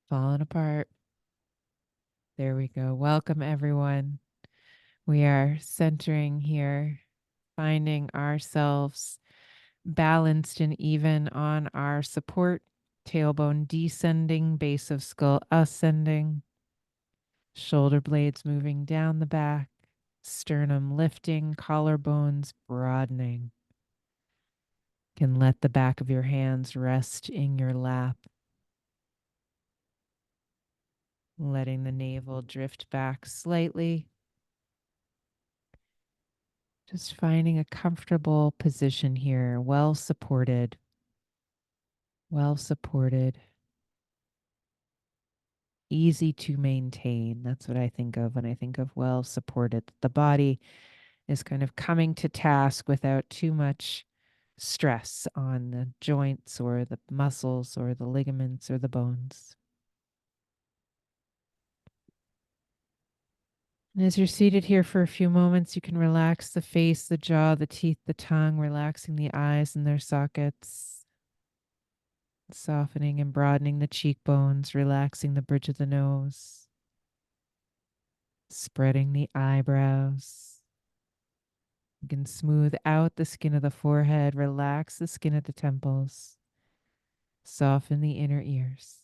falling apart. There we go. Welcome, everyone. We are centering here, finding ourselves balanced and even on our support, tailbone descending, base of skull ascending, shoulder blades moving down the back, sternum lifting, collarbones broadening. Can let the back of your hands rest in your lap, letting the navel drift back slightly. Just finding a comfortable position here, well supported, easy to maintain. That's what I think of when I think of well supported. The body is kind of coming to task without too much stress on the joints or the muscles or the ligaments or the bones. And as you're seated here for a few moments, you can relax the face, the jaw, the teeth, the tongue, relaxing the eyes and their sockets, softening and broadening the cheekbones, relaxing the bridge of the nose, spreading the eyebrows. You can smooth out the skin of the forehead, relax the skin at the temples, soften the inner ears.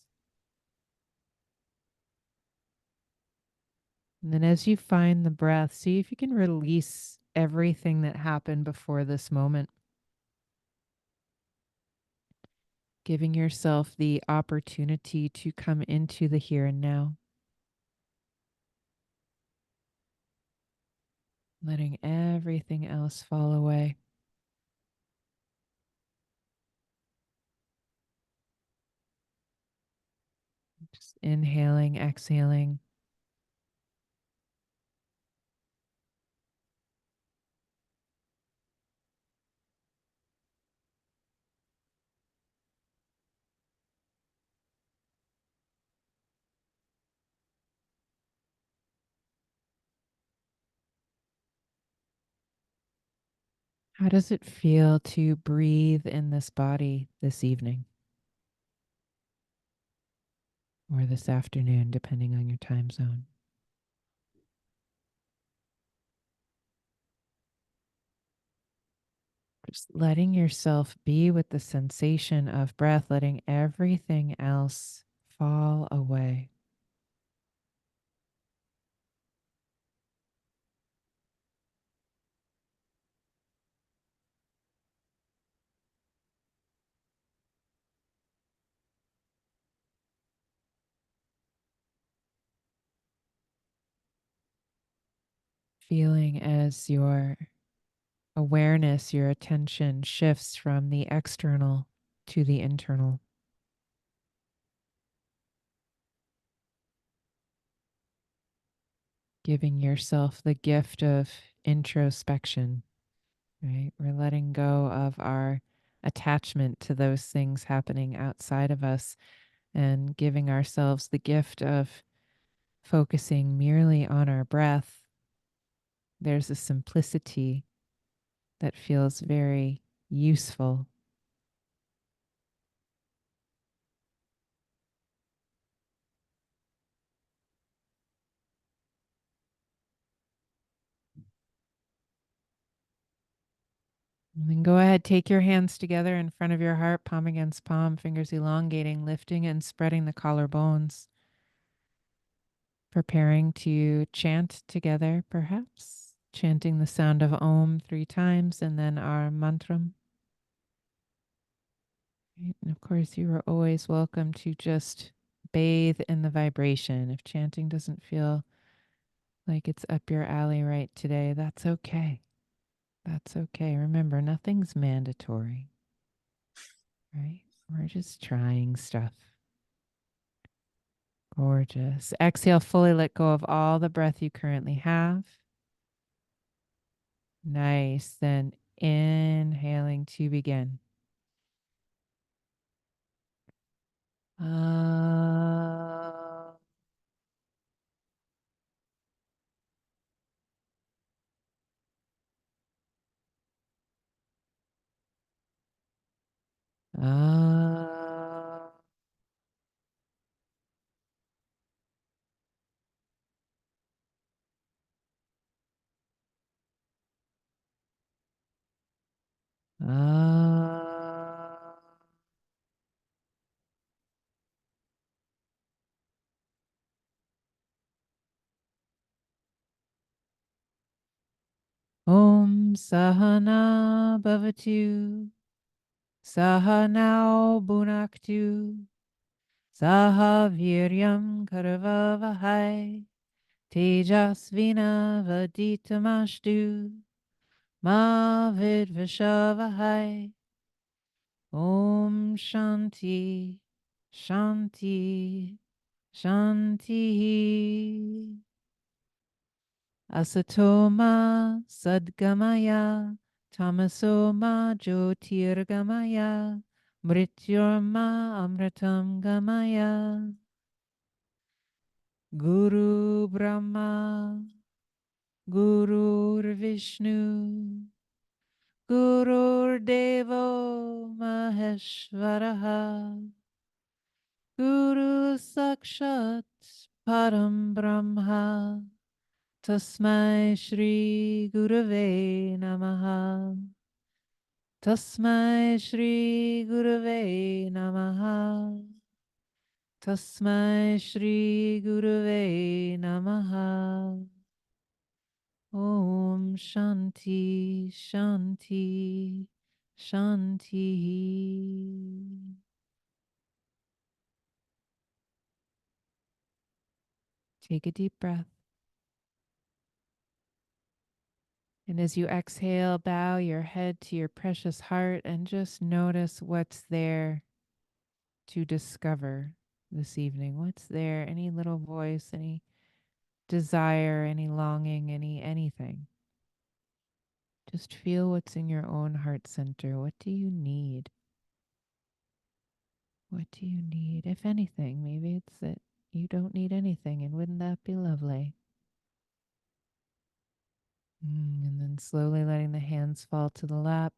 And then as you find the breath, see if you can release everything that happened before this moment, giving yourself the opportunity to come into the here and now, letting everything else fall away. Just inhaling, exhaling. How does it feel to breathe in this body this evening or this afternoon, depending on your time zone? Just letting yourself be with the sensation of breath, letting everything else fall away. Feeling as your awareness, your attention shifts from the external to the internal. Giving yourself the gift of introspection, right? We're letting go of our attachment to those things happening outside of us and giving ourselves the gift of focusing merely on our breath. There's a simplicity that feels very useful. And then go ahead, take your hands together in front of your heart, palm against palm, fingers elongating, lifting and spreading the collarbones. Preparing to chant together, perhaps. Chanting the sound of Om 3 times and then our mantram. Right? And of course, you are always welcome to just bathe in the vibration. If chanting doesn't feel like it's up your alley right today, that's okay. That's okay. Remember, nothing's mandatory, right? We're just trying stuff. Gorgeous. Exhale, fully let go of all the breath you currently have. Nice. Then inhaling to begin. Uh, uh, Ah. Om Sahana Bhavatu Sahanao Bhunaktu Saha Viryam Karavavahai Tejasvina Vaditamastu Ma Vidvishavahai. Om Shanti Shanti Shanti. Asatoma Sadgamaya Tamasoma Jyotirgamaya Mrityorma Amritam Gamaya. Guru Brahma Gurur Vishnu Gurur Devo Maheshwaraha Guru Sakshat Param Brahma Tasmai Shri Gurave Namaha. Tasmai Shri Gurave Namaha. Tasmai Shri Gurave Namaha. Om Shanti Shanti Shanti. Take a deep breath. And as you exhale, bow your head to your precious heart and just notice what's there to discover this evening. What's there? Any little voice, any desire, any longing, anything. Just feel what's in your own heart center. What do you need? What do you need? If anything, maybe it's that you don't need anything, and wouldn't that be lovely? And then slowly letting the hands fall to the lap.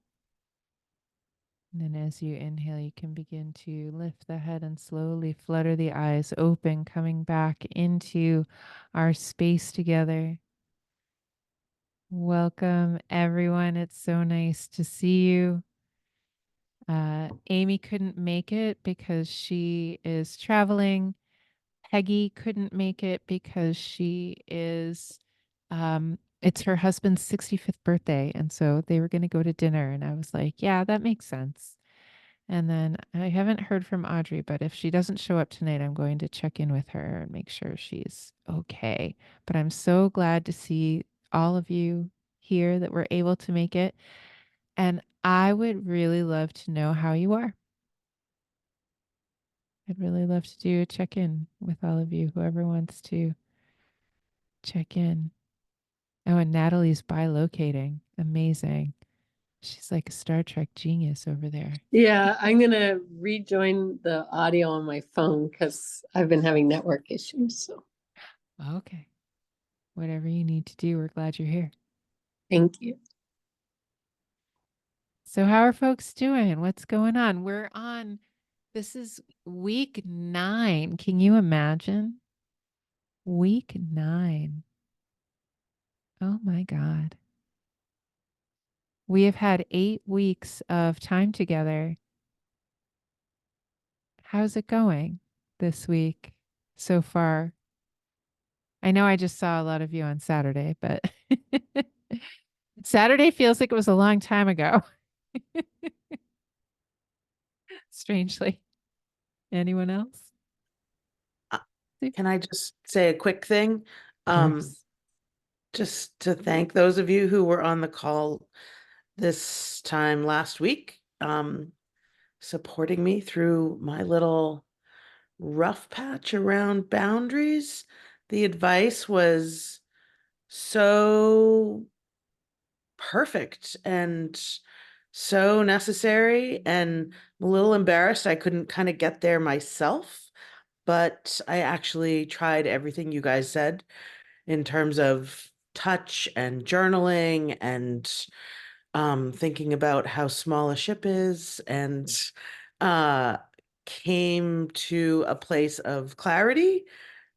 And then as you inhale, you can begin to lift the head and slowly flutter the eyes open, coming back into our space together. Welcome, everyone. It's so nice to see you. Amy couldn't make it because she is traveling. Peggy couldn't make it because she is, it's her husband's 65th birthday. And so they were going to go to dinner. And I was like, yeah, that makes sense. And then I haven't heard from Audrey, but if she doesn't show up tonight, I'm going to check in with her and make sure she's okay. But I'm so glad to see all of you here that were able to make it. And I would really love to know how you are. I'd really love to do a check in with all of you, whoever wants to check in. Oh, and Natalie's bilocating. Amazing. She's like a Star Trek genius over there. Yeah, I'm going to rejoin the audio on my phone because I've been having network issues. So Okay. Whatever you need to do, we're glad you're here. thank you. So, how are folks doing? What's going on? This is week 9. Can you imagine? Week 9. Oh my God. We have had 8 weeks of time together. How's it going this week so far? I know I just saw a lot of you on Saturday, but Saturday feels like it was a long time ago. Strangely. Anyone else? Can I just say a quick thing? Of course. Just to thank those of you who were on the call this time last week, supporting me through my little rough patch around boundaries. The advice was so perfect and so necessary, and I'm a little embarrassed I couldn't kind of get there myself, but I actually tried everything you guys said in terms of touch and journaling and thinking about how small a ship is, and uh, came to a place of clarity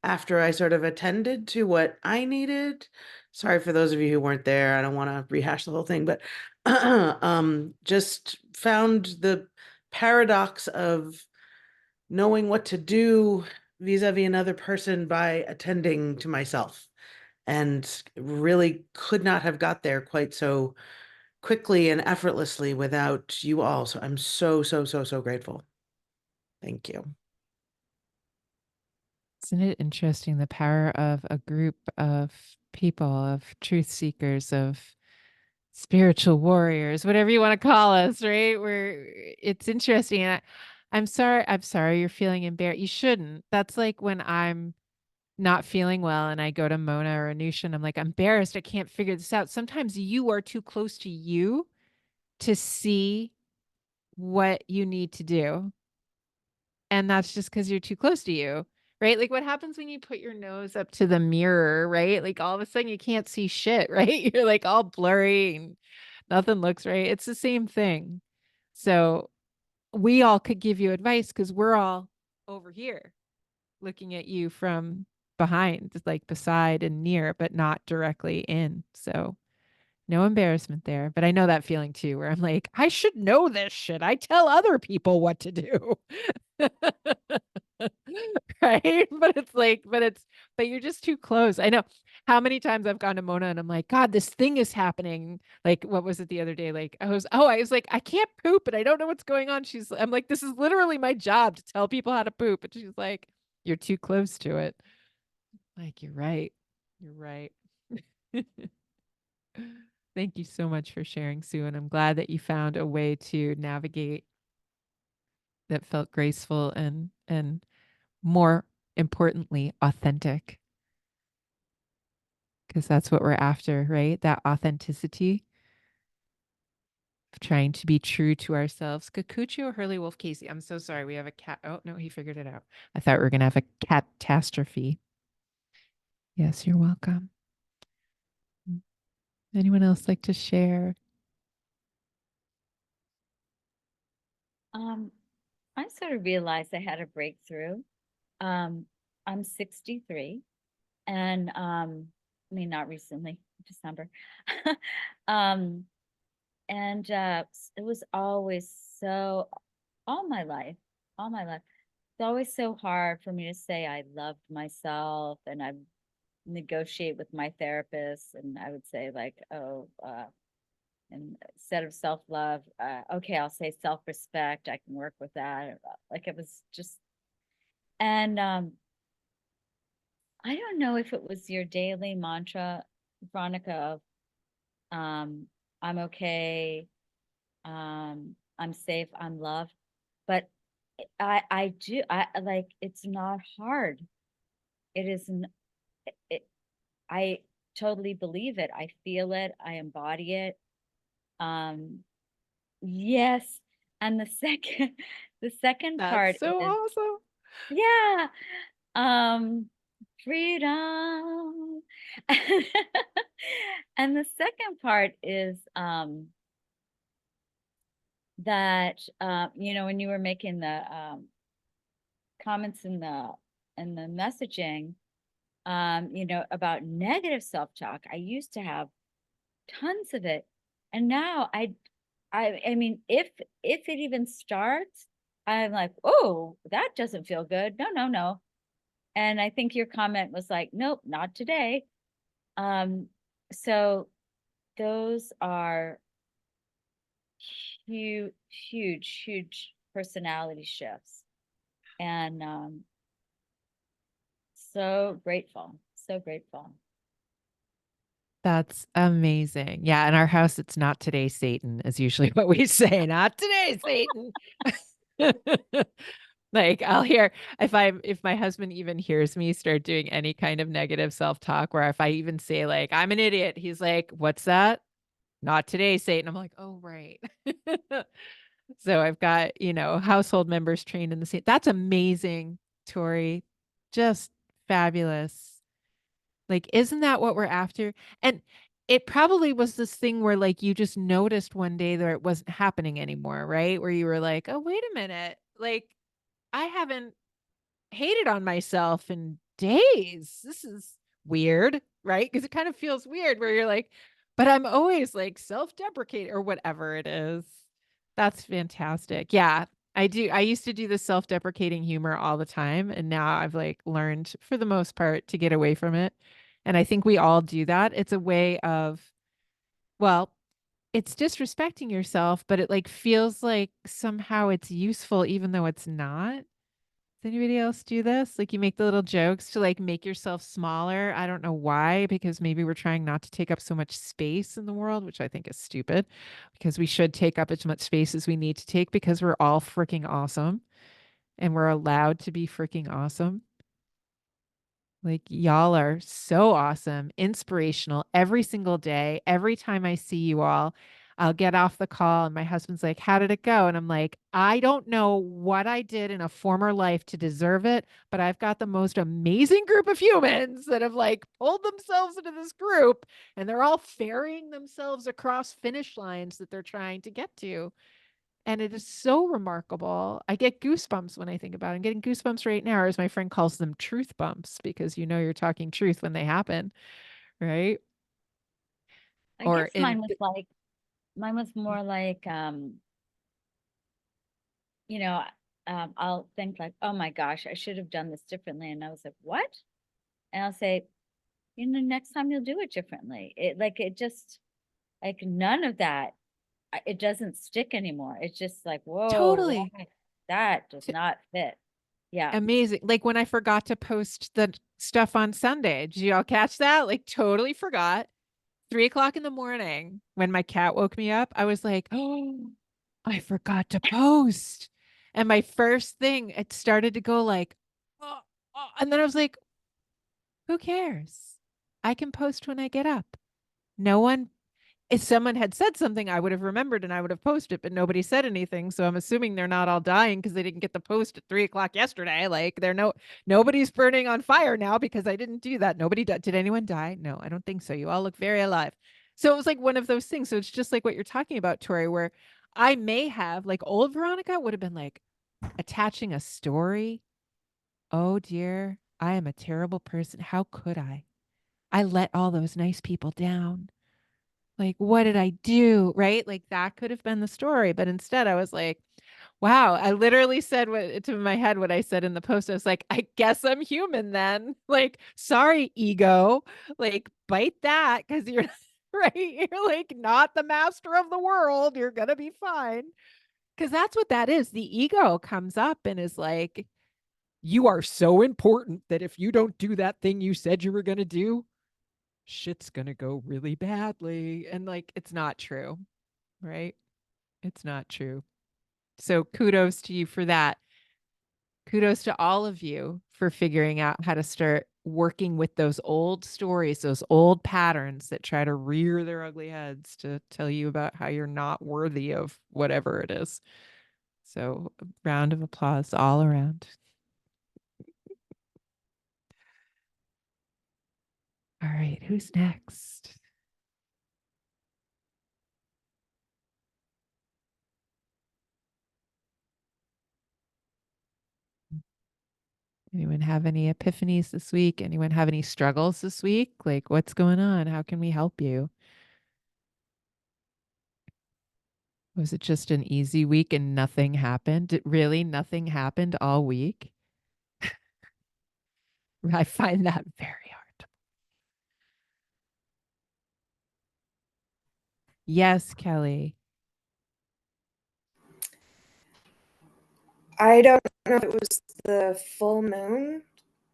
after I sort of attended to what I needed. Sorry for those of you who weren't there. I don't want to rehash the whole thing, but just found the paradox of knowing what to do vis-a-vis another person by attending to myself, and really could not have got there quite so quickly and effortlessly without you all. So I'm so, so, so, so grateful. Thank you. Isn't it interesting, the power of a group of people, of truth seekers, of spiritual warriors, whatever you want to call us, right? It's interesting. I'm sorry you're feeling embarrassed. You shouldn't. That's like when I'm not feeling well and I go to Mona or Anusha and I'm like, I'm embarrassed. I can't figure this out. Sometimes you are too close to you to see what you need to do. And that's just because you're too close to you, right? Like what happens when you put your nose up to the mirror, right? Like all of a sudden you can't see shit, right? You're like all blurry and nothing looks right. It's the same thing. So we all could give you advice because we're all over here looking at you from behind, like beside and near, but not directly in. So no embarrassment there. But I know that feeling too, where I'm like, I should know this shit. I tell other people what to do. Right. But you're just too close. I know how many times I've gone to Mona and I'm like, God, this thing is happening. Like, what was it the other day? Like, I was like, I can't poop and I don't know what's going on. I'm like, this is literally my job to tell people how to poop. And she's like, you're too close to it. Like, you're right. You're right. Thank you so much for sharing, Sue. And I'm glad that you found a way to navigate that felt graceful and more importantly, authentic. Because that's what we're after, right? That authenticity of trying to be true to ourselves. Kikuchi or Hurley Wolff-Casey? I'm so sorry. We have a cat. Oh, no, he figured it out. I thought we were going to have a catastrophe. Yes, you're welcome. Anyone else like to share? I sort of realized I had a breakthrough. I'm 63 and I mean not recently, December. um and it was always so all my life, it's always so hard for me to say I loved myself, and I negotiate with my therapist and I would say like, oh, and instead of self-love, okay, I'll say self-respect, I can work with that. Like it was just, and I don't know if it was your daily mantra, Veronica, of I'm okay, I'm safe, I'm loved, but I do, I like, it's not hard. It isn't, it, I totally believe it. I feel it, I embody it. Yes. And the second the second part That's so is, awesome. yeah, freedom. And the second part is that you know, when you were making the comments in the messaging, you know, about negative self-talk. I used to have tons of it. And now I mean, if it even starts, I'm like, oh, that doesn't feel good. No, no, no. And I think your comment was like, nope, not today. So those are huge, huge, huge personality shifts. And so grateful, so grateful. That's amazing. Yeah, in our house, it's not today, Satan, is usually what we say. Not today, Satan. Like I'll hear if my husband even hears me start doing any kind of negative self-talk, where if I even say like I'm an idiot, he's like, "What's that? Not today, Satan." I'm like, "Oh, right." So I've got, household members trained in the same. That's amazing, Tori. Just fabulous. Like, isn't that what we're after? And it probably was this thing where like you just noticed one day that it wasn't happening anymore, right? Where you were like, oh, wait a minute. Like, I haven't hated on myself in days. weird, right? Because it kind of feels weird where you're like, but I'm always like self-deprecating or whatever it is. That's fantastic. Yeah, I do. I used to do the self-deprecating humor all the time, and now I've like learned for the most part to get away from it. And I think we all do that. It's a way of, well, it's disrespecting yourself, but it like feels like somehow it's useful even though it's not. Does anybody else do this? Like you make the little jokes to like make yourself smaller. I don't know why, because maybe we're trying not to take up so much space in the world, which I think is stupid because we should take up as much space as we need to take because we're all freaking awesome and we're allowed to be freaking awesome. Like y'all are so awesome, inspirational every single day. Every time I see you all, I'll get off the call and my husband's like, "How did it go?" And I'm like, "I don't know what I did in a former life to deserve it, but I've got the most amazing group of humans that have like pulled themselves into this group and they're all ferrying themselves across finish lines that they're trying to get to." And it is so remarkable. I get goosebumps when I think about it. I'm getting goosebumps right now, or as my friend calls them, truth bumps, because you know you're talking truth when they happen, right? I Or guess in mine was more like, you know, I'll think like, oh my gosh, I should have done this differently. And I was like, what? And I'll say, next time you'll do it differently. It just, like none of that, it doesn't stick anymore. It's just like, whoa, totally that does not fit. Yeah. amazing. Like when I forgot to post the stuff on Sunday. Did you all catch that? Like totally forgot. 3 o'clock in the morning when my cat woke me up, I was like, oh, I forgot to post. And my first thing, it started to go like, oh, oh. And then I was like, who cares? I can post when I get up. No one, if someone had said something, I would have remembered and I would have posted, but nobody said anything. So I'm assuming they're not all dying because they didn't get the post at 3 o'clock yesterday. Like nobody's burning on fire now because I didn't do that. Nobody died. Did anyone die? No, I don't think so. You all look very alive. So it was like one of those things. So it's just like what you're talking about, Tori, where I may have, like old Veronica would have been like attaching a story. Oh dear, I am a terrible person. How could I? I let all those nice people down. Like, what did I do? Right? Like, that could have been the story. But instead, I was like, wow, I literally said what to my head what I said in the post. I was like, I guess I'm human then. Like, sorry, ego. Like, bite that because you're right. You're like not the master of the world. You're going to be fine. Because that's what that is. The ego comes up and is like, you are so important that if you don't do that thing you said you were going to do, shit's going to go really badly. And like, it's not true, right? It's not true. So kudos to you for that. Kudos to all of you for figuring out how to start working with those old stories, those old patterns that try to rear their ugly heads to tell you about how you're not worthy of whatever it is. So, a round of applause all around. All right, who's next? Anyone have any epiphanies this week? Anyone have any struggles this week? Like, what's going on? How can we help you? Was it just an easy week and nothing happened? Really nothing happened all week? I find that very hard. Yes, Kelly. I don't know if it was the full moon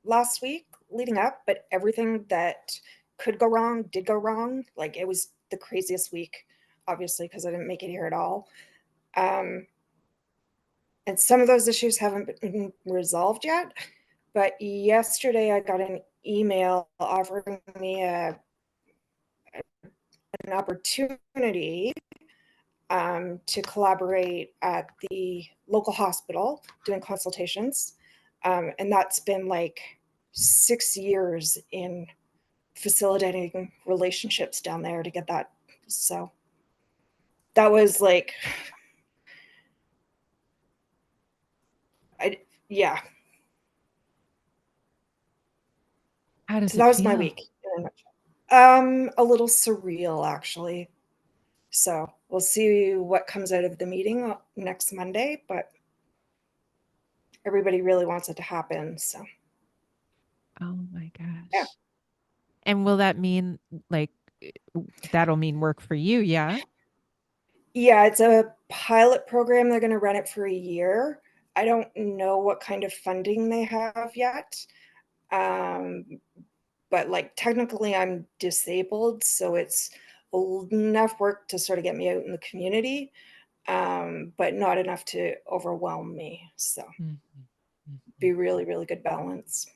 last week leading up, but everything that could go wrong did go wrong. Like it was the craziest week, obviously, because I didn't make it here at all. And some of those issues haven't been resolved yet. But yesterday I got an email offering me an opportunity to collaborate at the local hospital doing consultations. And that's been like 6 years in facilitating relationships down there to get that. So that was like, yeah. How does So it that was my feel? week in a nutshell. A little surreal, actually. So we'll see what comes out of the meeting next Monday, but everybody really wants it to happen. So Oh my yeah, gosh. And will that mean like that'll mean work for you? Yeah. yeah, it's a pilot program. They're going to run it for a year. I don't know what kind of funding they have yet. Um, but like technically I'm disabled, so it's enough work to sort of get me out in the community, but not enough to overwhelm me. So Mhm, mhm. be really, really good balance.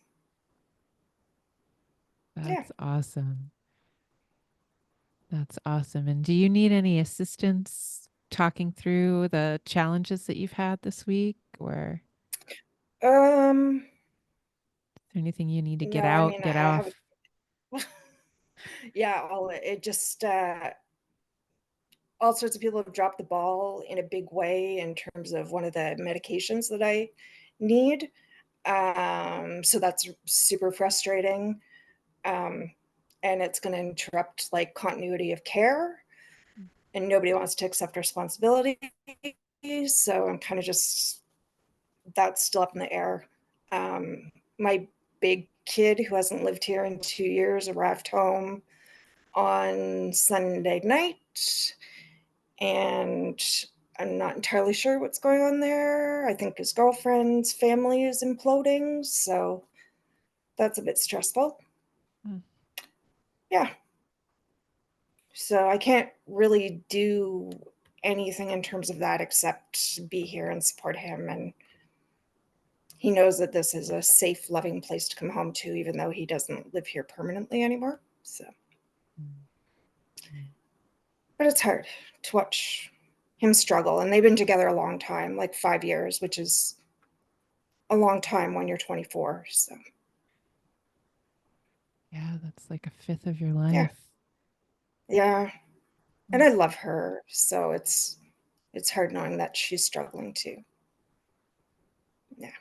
Yeah. That's awesome. That's awesome. And do you need any assistance talking through the challenges that you've had this week, or Um, is there anything you need to no, get I out, mean, get I have, off? yeah, it just, all sorts of people have dropped the ball in a big way in terms of one of the medications that I need. So that's super frustrating. Um, and it's going to interrupt like continuity of care, and nobody wants to accept responsibility. So I'm kind of just, that's still up in the air. My big kid, who hasn't lived here in 2 years, arrived home on Sunday night, and I'm not entirely sure what's going on there. I think his girlfriend's family is imploding, so that's a bit stressful. Mm. Yeah. So I can't really do anything in terms of that except be here and support him. And he knows that this is a safe, loving place to come home to, even though he doesn't live here permanently anymore. So, Mm. but it's hard to watch him struggle. And they've been together a long time, like 5 years, which is a long time when you're 24. So, Yeah, that's like a fifth of your yeah, life. yeah. And Mm. I love her. So it's hard knowing that she's struggling too. Yeah.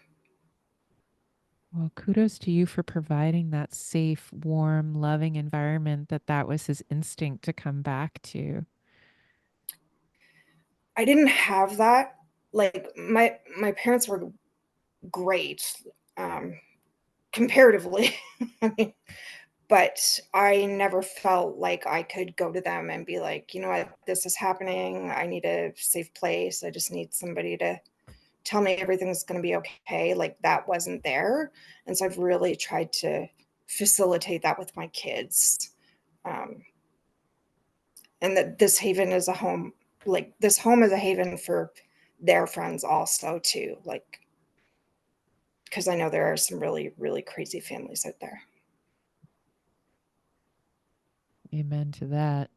Well, kudos to you for providing that safe, warm, loving environment that was his instinct to come back to. I didn't have that. Like my parents were great, um, comparatively. I mean, but I never felt like I could go to them and be like, you know what, this is happening. I need a safe place. I just need somebody to tell me everything's going to be okay. Like that wasn't there, and so I've really tried to facilitate that with my kids. Um, and that this haven is a home, like this home is a haven for their friends also too, like because I know there are some really, really crazy families out there. Amen to that.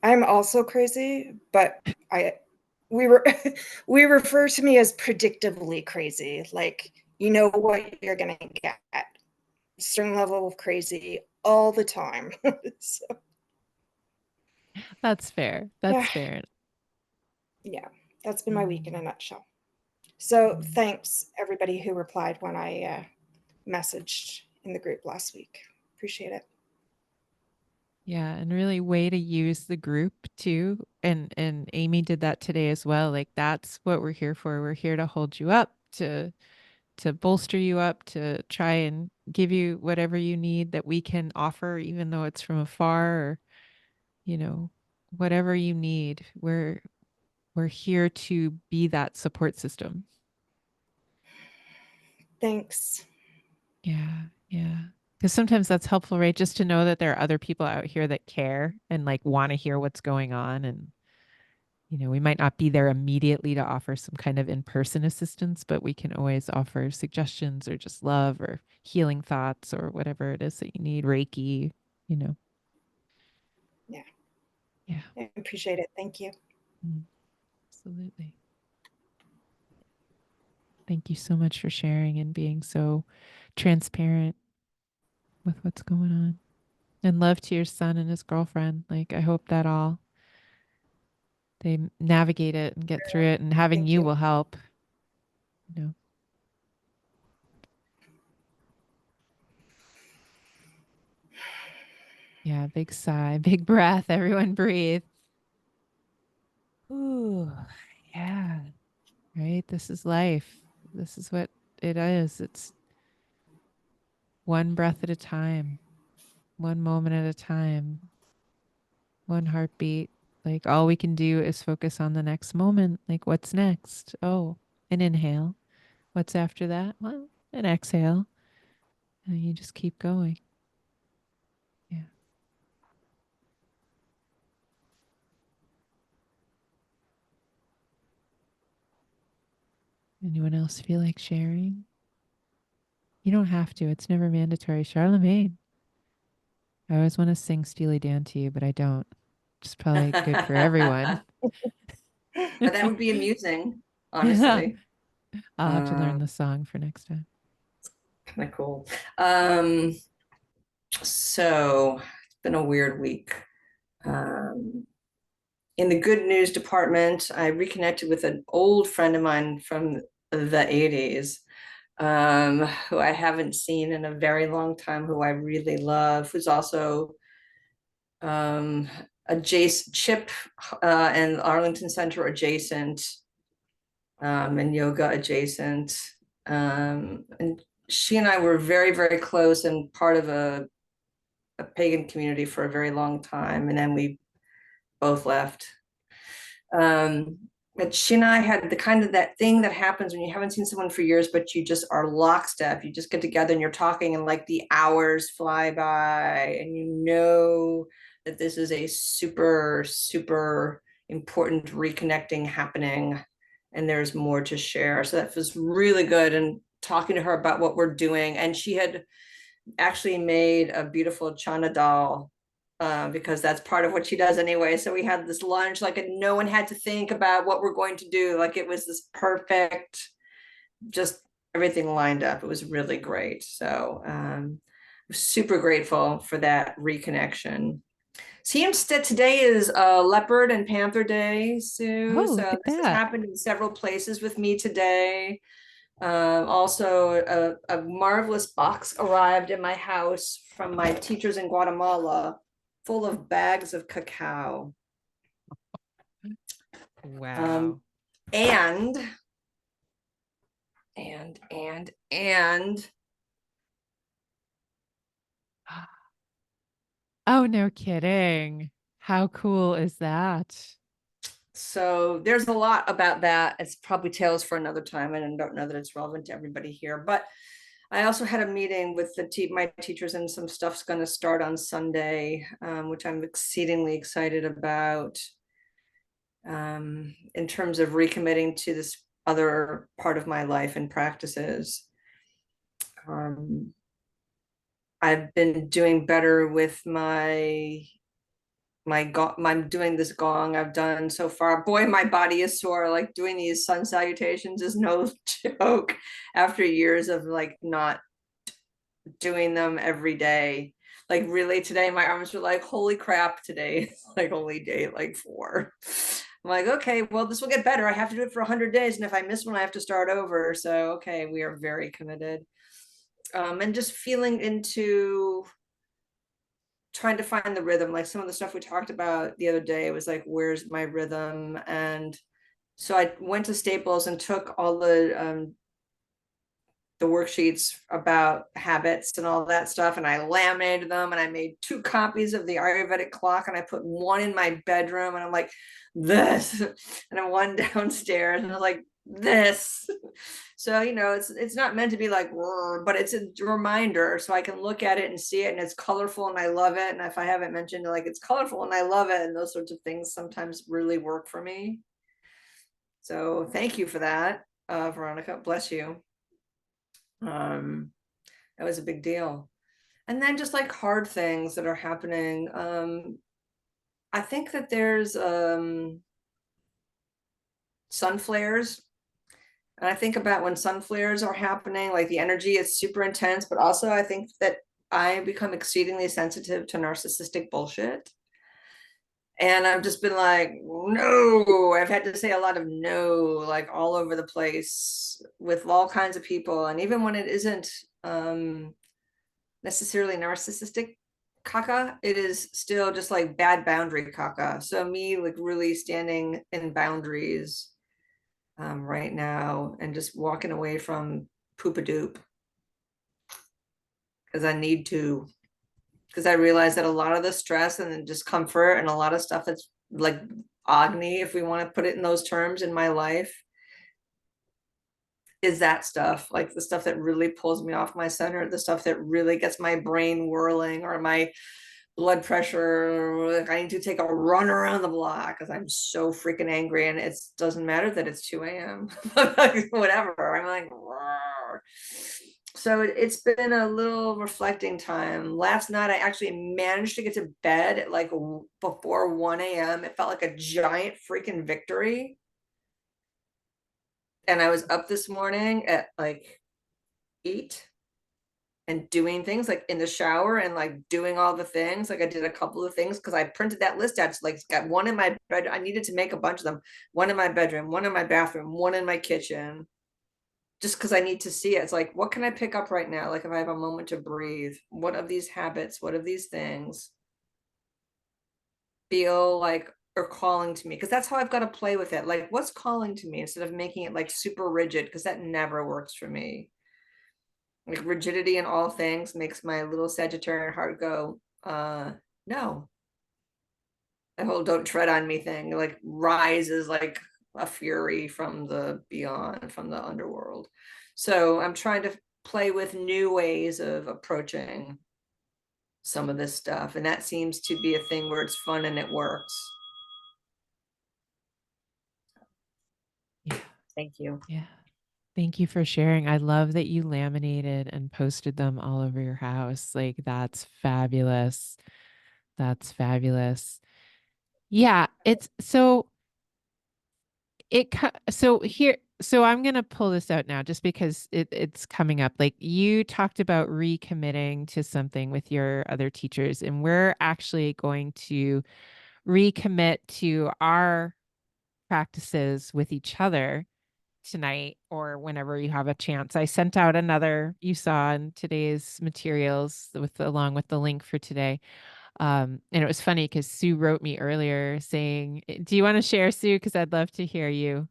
I'm also crazy, but I we were we refer to me as predictably crazy. Like you know what you're gonna get. Certain level of crazy all the time. So, That's fair. yeah, That's fair. yeah, that's been my week in a Mm. nutshell. So Mm. thanks everybody who replied when I messaged in the group last week. Appreciate it. Yeah, and really way to use the group too. And Amy did that today as well. Like that's what we're here for. We're here to hold you up, to bolster you up, to try and give you whatever you need that we can offer, even though it's from afar, or, you know, whatever you need. We're here to be that support system. Thanks. Yeah, yeah. Because sometimes that's helpful, right? Just to know that there are other people out here that care and like want to hear what's going on. And, we might not be there immediately to offer some kind of in-person assistance, but we can always offer suggestions or just love or healing thoughts or whatever it is that you need, Reiki, you know. Yeah, Yeah, I appreciate it. Thank you. absolutely. Thank you so much for sharing and being so transparent with what's going on. And love to your son and his girlfriend. Like, I hope that all they navigate it and get through it, and having Thank you you. will help. You know. Yeah, big sigh, big breath. Everyone breathe. Ooh, yeah. Right? This is life. This is what it is. It's one breath at a time, one moment at a time, one heartbeat. Like all we can do is focus on the next moment. Like what's next? Oh, an inhale. What's after that? Well, an exhale. And you just keep going. Yeah. Anyone else feel like sharing? You don't have to. It's never mandatory. Charlemagne. I always want to sing Steely Dan to you, but I don't. It's probably good for everyone. But that would be amusing, Yeah. honestly. I'll have to learn the song for next time. Kind of cool. So it's been a weird week. In the good news department, I reconnected with an old friend of mine from the 80s, who I haven't seen in a very long time, who I really love, who's also adjacent, Chip and Arlington Center adjacent, and yoga adjacent. And she and I were very, very close and part of a pagan community for a very long time. And then we both left. But she and I had the kind of that thing that happens when you haven't seen someone for years, but you just are lockstep. You just get together and you're talking and like the hours fly by and you know that this is a super, super important reconnecting happening and there's more to share. So that was really good. And talking to her about what we're doing. And she had actually made a beautiful Chana doll because that's part of what she does anyway. So we had this lunch, like no one had to think about what we're going to do. Like it was this perfect, just everything lined up. It was really great. So I'm super grateful for that reconnection. Seems that today is Leopard and Panther Day, Sue. Oh, So look at this has that. happened in several places with me today. Also, a marvelous box arrived in my house from my teachers in Guatemala, full of bags of cacao. Wow. And Oh, no kidding. How cool is that? so there's a lot about that. It's probably tales for another time, and I don't know that it's relevant to everybody here. But I also had a meeting with my teachers, and some stuff's going to start on Sunday, which I'm exceedingly excited about. In terms of recommitting to this other part of my life and practices. I've been doing better with I'm doing this gong I've done so far. Boy, my body is sore. Like doing these sun salutations is no joke after years of like not doing them every day. Like really today, my arms were like, holy crap, today is like only day like 4. I'm like, okay, well, this will get better. I have to do it for 100 days. And if I miss one, I have to start over. So, okay, we are very committed. And just feeling into trying to find the rhythm, like some of the stuff we talked about the other day was like, where's my rhythm? And so I went to Staples and took all the worksheets about habits and all that stuff, and I laminated them, and I made 2 copies of the Ayurvedic clock, and I put one in my bedroom, and I'm like, this, and then one downstairs, and I was like, this. So it's not meant to be like, but it's a reminder, so I can look at it and see it, and it's colorful, and I love it. And if I haven't mentioned it, like it's colorful and I love it, and those sorts of things sometimes really work for me. So thank you for that, Veronica. Bless you. That was a big deal. And then just like hard things that are happening. I think that there's sun flares. And I think about when sun flares are happening, like the energy is super intense, but also I think that I become exceedingly sensitive to narcissistic bullshit. And I've just been like, no, I've had to say a lot of no, like all over the place with all kinds of people. And even when it isn't necessarily narcissistic, caca, it is still just like bad boundary caca. So me like really standing in boundaries right now and just walking away from poop-a-doop because I need to, because I realize that a lot of the stress and the discomfort and a lot of stuff that's like agony, if we want to put it in those terms, in my life is that stuff, like the stuff that really pulls me off my center, the stuff that really gets my brain whirling, or my blood pressure, like I need to take a run around the block because I'm so freaking angry, and it doesn't matter that it's 2 a.m. whatever, I'm like, "Roar." So it's been a little reflecting time. Last night I actually managed to get to bed at like before 1 a.m. It felt like a giant freaking victory. And I was up this morning at like 8 and doing things like in the shower and like doing all the things. Like I did a couple of things because I printed that list out. It's like got one in my bed. I needed to make a bunch of them. One in my bedroom, one in my bathroom, one in my kitchen. Just because I need to see it. It's like, what can I pick up right now? Like if I have a moment to breathe, what of these habits, what of these things feel like are calling to me? Because that's how I've got to play with it. Like what's calling to me instead of making it like super rigid, because that never works for me. Like rigidity in all things makes my little Sagittarian heart go, no. That whole don't tread on me thing like rises like a fury from the beyond, from the underworld. So I'm trying to play with new ways of approaching some of this stuff. And that seems to be a thing where it's fun and it works. Yeah. Thank you. Yeah. Thank you for sharing. I love that you laminated and posted them all over your house. Like, that's fabulous. That's fabulous. Yeah, it's so so here, so I'm going to pull this out now just because it's coming up. Like, you talked about recommitting to something with your other teachers, and we're actually going to recommit to our practices with each other tonight or whenever you have a chance. I sent out another, you saw in today's materials with along with the link for today. And it was funny because Sue wrote me earlier saying, do you want to share, Sue? Because I'd love to hear you.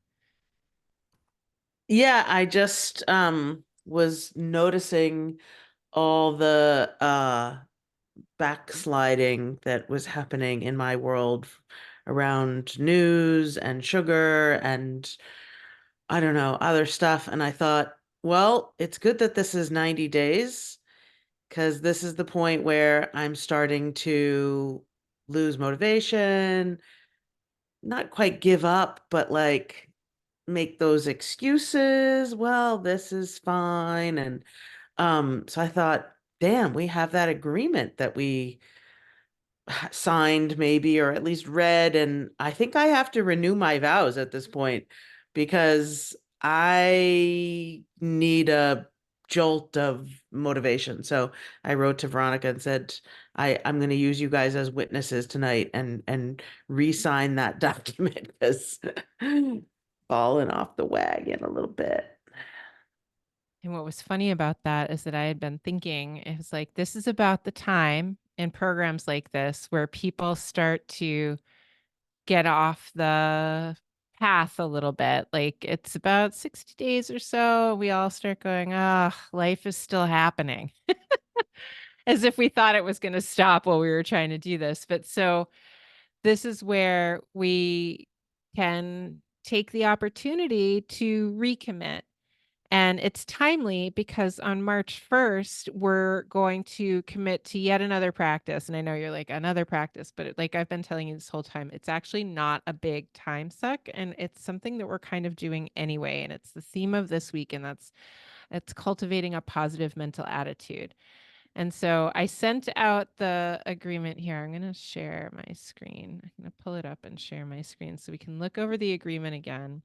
Yeah, I just was noticing all the backsliding that was happening in my world around news and sugar and I don't know, other stuff. And I thought, well, it's good that this is 90 days because this is the point where I'm starting to lose motivation, not quite give up, but like make those excuses. Well, this is fine. And so I thought, damn, we have that agreement that we signed maybe or at least read, and I think I have to renew my vows at this point because I need a jolt of motivation. So I wrote to Veronica and said I'm going to use you guys as witnesses tonight and re-sign that document because falling off the wagon a little bit. And what was funny about that is that I had been thinking, it was like, this is about the time in programs like this where people start to get off the path a little bit. Like, it's about 60 days or so. We all start going, ah, life is still happening. As if we thought it was going to stop while we were trying to do this. But so this is where we can take the opportunity to recommit. And it's timely because on March 1st, we're going to commit to yet another practice. And I know you're like, another practice, but like I've been telling you this whole time, it's actually not a big time suck. And it's something that we're kind of doing anyway. And it's the theme of this week. And it's cultivating a positive mental attitude. And so I sent out the agreement here. I'm going to share my screen. I'm going to pull it up and share my screen so we can look over the agreement again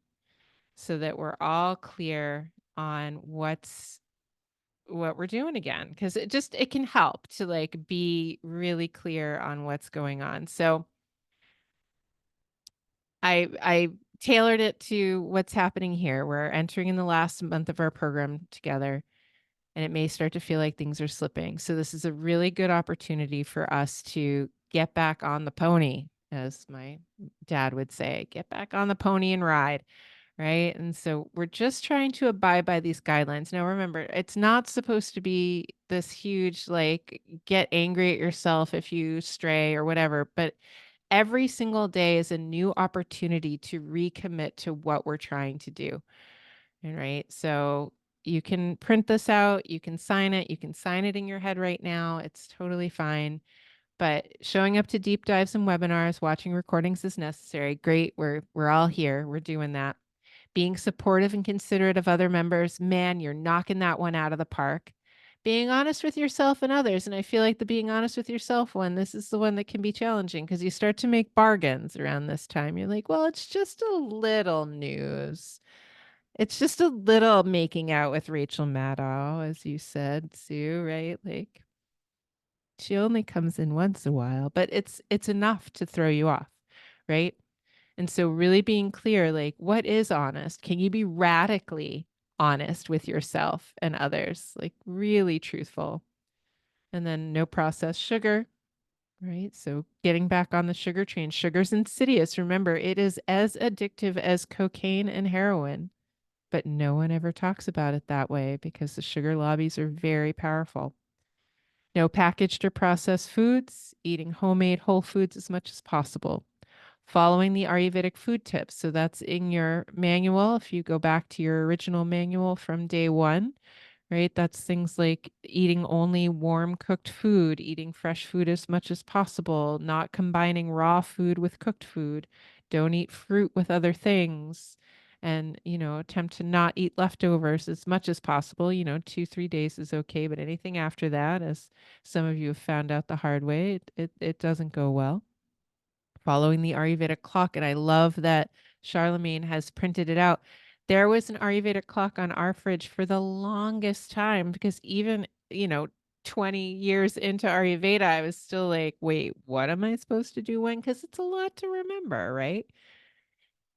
so that we're all clear on what we're doing again, because it can help to like be really clear on what's going on. So I tailored it to what's happening here. We're entering in the last month of our program together. and it may start to feel like things are slipping. So this is a really good opportunity for us to get back on the pony, as my dad would say, get back on the pony and ride. Right. And so we're just trying to abide by these guidelines. Now, remember, it's not supposed to be this huge, like, get angry at yourself if you stray or whatever, but every single day is a new opportunity to recommit to what we're trying to do. All right. So you can print this out, you can sign it, you can sign it in your head right now. It's totally fine. But showing up to deep dives and webinars, watching recordings is necessary. Great. We're all here. We're doing that. Being supportive and considerate of other members, man, you're knocking that one out of the park. Being honest with yourself and others. And I feel like the being honest with yourself one, this is the one that can be challenging because you start to make bargains around this time. You're like, well, it's just a little news. It's just a little making out with Rachel Maddow, as you said, Sue, right? Like, she only comes in once in a while, but it's enough to throw you off, right? And so really being clear, like, what is honest? Can you be radically honest with yourself and others? Like, really truthful. And then no processed sugar, right? So getting back on the sugar train. Sugar's insidious. Remember, it is as addictive as cocaine and heroin, but no one ever talks about it that way because the sugar lobbies are very powerful. No packaged or processed foods, eating homemade whole foods as much as possible. Following the Ayurvedic food tips. So that's in your manual. If you go back to your original manual from day one, right? That's things like eating only warm cooked food, eating fresh food as much as possible, not combining raw food with cooked food. Don't eat fruit with other things. And, attempt to not eat leftovers as much as possible. 2-3 days is okay, but anything after that, as some of you have found out the hard way, it doesn't go well. Following the Ayurvedic clock. And I love that Charlemagne has printed it out. There was an Ayurvedic clock on our fridge for the longest time because even, 20 years into Ayurveda, I was still like, wait, what am I supposed to do when? Because it's a lot to remember, right?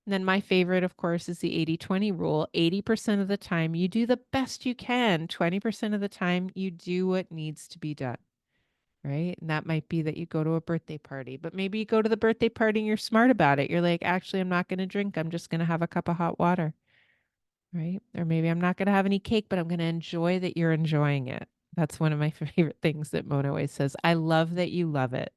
And then my favorite, of course, is the 80-20 rule. 80% of the time, you do the best you can. 20% of the time, you do what needs to be done. Right. And that might be that you go to a birthday party, but maybe you go to the birthday party and you're smart about it. You're like, actually, I'm not going to drink. I'm just going to have a cup of hot water. Right. Or maybe I'm not going to have any cake, but I'm going to enjoy that you're enjoying it. That's one of my favorite things that Mona always says. I love that you love it.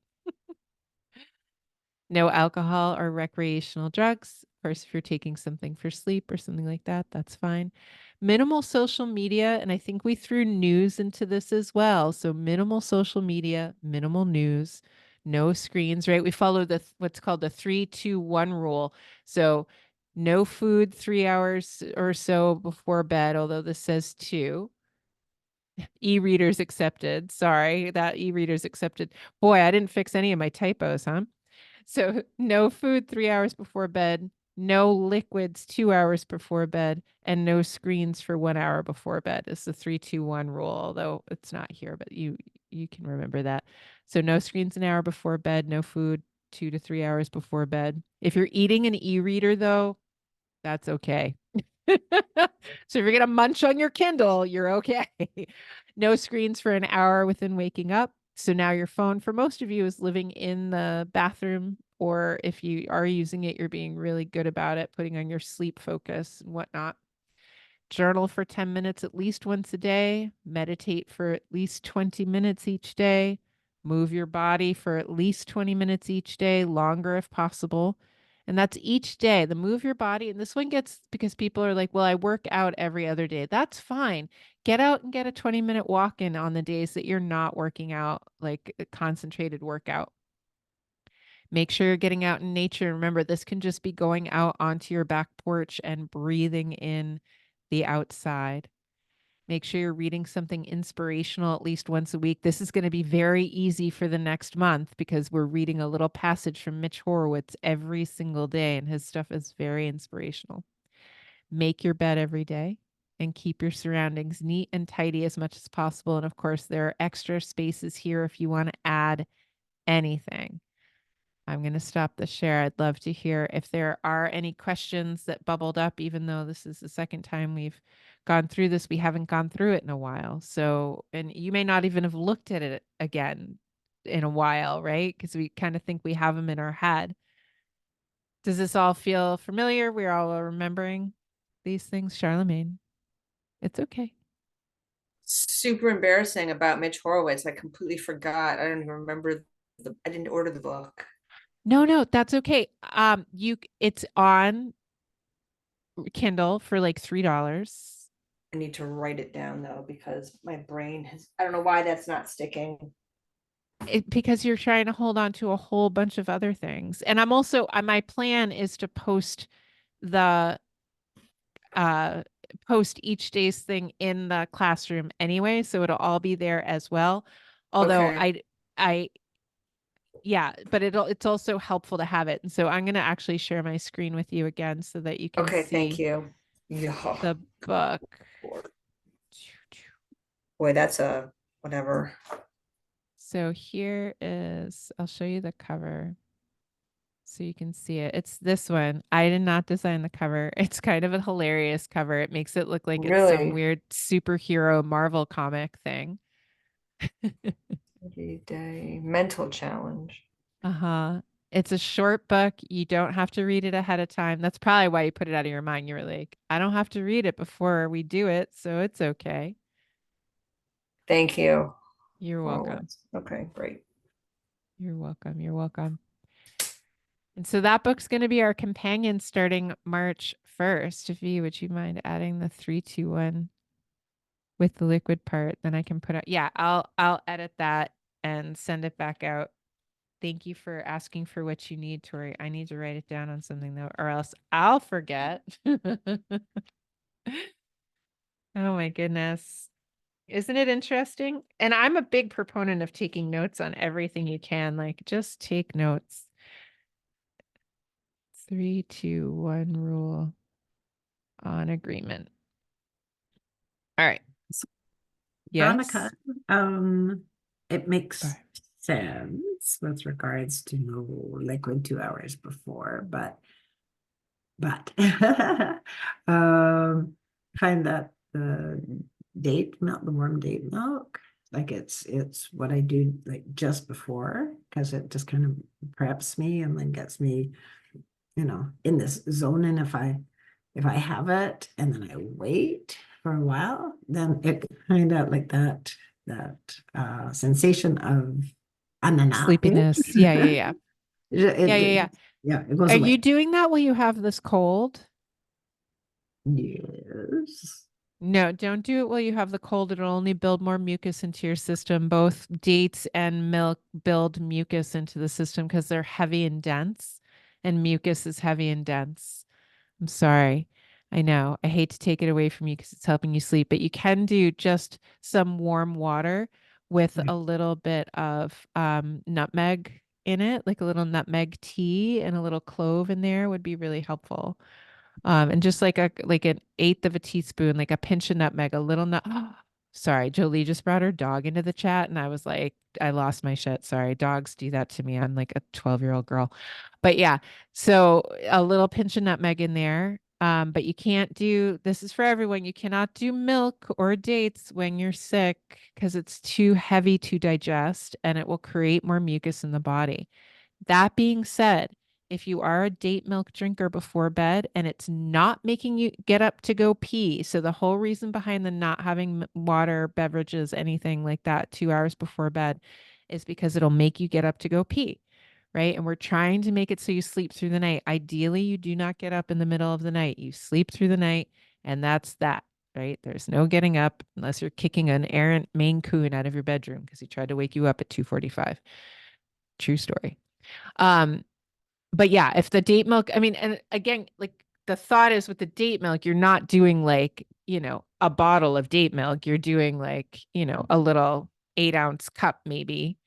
No alcohol or recreational drugs. Of course, if you're taking something for sleep or something like that, that's fine. Minimal social media. And I think we threw news into this as well. So minimal social media, minimal news, no screens, right? We follow what's called the 3-2-1 rule. So no food 3 hours or so before bed, although this says 2. E-readers accepted. Sorry, that e-readers accepted. Boy, I didn't fix any of my typos, huh? So no food 3 hours before bed, no liquids 2 hours before bed, and no screens for 1 hour before bed is the 3-2-1 rule, although it's not here, but you can remember that. So no screens an hour before bed, no food 2 to 3 hours before bed. If you're eating an e-reader though, that's okay. So if you're going to munch on your Kindle, you're okay. No screens for an hour within waking up. So now your phone, for most of you, is living in the bathroom, or if you are using it, you're being really good about it, putting on your sleep focus and whatnot. Journal for 10 minutes at least once a day. Meditate for at least 20 minutes each day. Move your body for at least 20 minutes each day, longer if possible. And that's each day. The move your body. And this one gets, because people are like, well, I work out every other day. That's fine. Get out and get a 20-minute walk in on the days that you're not working out, like a concentrated workout. Make sure you're getting out in nature. Remember, this can just be going out onto your back porch and breathing in the outside. Make sure you're reading something inspirational at least once a week. This is going to be very easy for the next month because we're reading a little passage from Mitch Horowitz every single day, and his stuff is very inspirational. Make your bed every day and keep your surroundings neat and tidy as much as possible. And of course, there are extra spaces here if you want to add anything. I'm going to stop the share. I'd love to hear if there are any questions that bubbled up, even though this is the second time we've gone through this, we haven't gone through it in a while. So, and you may not even have looked at it again in a while, right? Because we kind of think we have them in our head. Does this all feel familiar? We're all remembering these things, Charlemagne. It's okay. Super embarrassing about Mitch Horowitz. I completely forgot. I don't even remember I didn't order the book. No, that's okay. It's on Kindle for like $3. I need to write it down though, because my brain has, I don't know why that's not sticking. Because you're trying to hold on to a whole bunch of other things. And I'm also, my plan is to post the post each day's thing in the classroom anyway, so it'll all be there as well. Although Okay. yeah, but it's also helpful to have it. And so I'm going to actually share my screen with you again so that you can Okay, thank see you. Yeah. the book. Boy, that's a whatever. So here is, I'll show you the cover so you can see it. It's this one. I did not design the cover. It's kind of a hilarious cover. It makes it look like it's some Really? weird superhero Marvel comic thing. Day mental challenge. Uh-huh. It's a short book. You don't have to read it ahead of time. That's probably why you put it out of your mind. You were like, I don't have to read it before we do it, so it's okay. Thank you. You're welcome. Okay, great. You're welcome. You're welcome. And so that book's going to be our companion starting March 1st. V, would you mind adding the 3, 2, 1 with the liquid part? Then I can put out. Yeah, I'll edit that and send it back out. Thank you for asking for what you need, Tori. I need to write it down on something though, or else I'll forget. Oh my goodness. Isn't it interesting? And I'm a big proponent of taking notes on everything you can. Like, just take notes. 3, 2, 1 rule on agreement. All right. Veronica, Yes. it makes Sorry. sense with regards to no liquid 2 hours before, but find that the date milk, the warm date milk, like it's what I do like just before, because it just kind of preps me and then gets me, in this zone. And if I have it and then I wait for a while, then it kind of like that sensation of Sleepiness. Yeah. Yeah. Yeah, it goes Are away. you doing that while you have this cold? Yes. No, don't do it while you have the cold. It'll only build more mucus into your system. Both dates and milk build mucus into the system because they're heavy and dense, and mucus is heavy and dense. I'm sorry. I know. I hate to take it away from you because it's helping you sleep, but you can do just some warm water with a little bit of nutmeg in it, like a little nutmeg tea and a little clove in there would be really helpful. And just like an 1/8 of a teaspoon, like a pinch of nutmeg, a little nut. Sorry, Jolie just brought her dog into the chat, and I was like, I lost my shit. Sorry, dogs do that to me. I'm like a 12-year-old girl, but yeah. So a little pinch of nutmeg in there. But you can't do, this is for everyone. You cannot do milk or dates when you're sick because it's too heavy to digest and it will create more mucus in the body. That being said, if you are a date milk drinker before bed and it's not making you get up to go pee, so the whole reason behind the not having water, beverages, anything like that 2 hours before bed is because it'll make you get up to go pee, right? And we're trying to make it so you sleep through the night. Ideally, you do not get up in the middle of the night. You sleep through the night, and that's that, right? There's no getting up unless you're kicking an errant Maine Coon out of your bedroom because he tried to wake you up at 2:45. True story. But yeah, if the date milk, I mean, and again, like the thought is with the date milk, you're not doing like, a bottle of date milk. You're doing like, a little 8-ounce cup maybe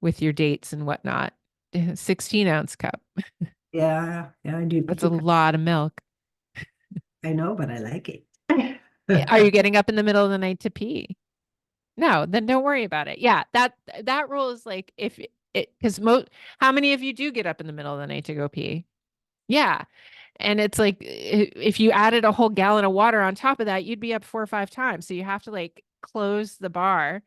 with your dates and whatnot. 16-ounce cup. Yeah, I do. That's a lot of milk. I know, but I like it. Are you getting up in the middle of the night to pee? No, then don't worry about it. Yeah, that rule is like because how many of you do get up in the middle of the night to go pee? Yeah. And it's like, if you added a whole gallon of water on top of that, you'd be up 4 or 5 times. So you have to like close the bar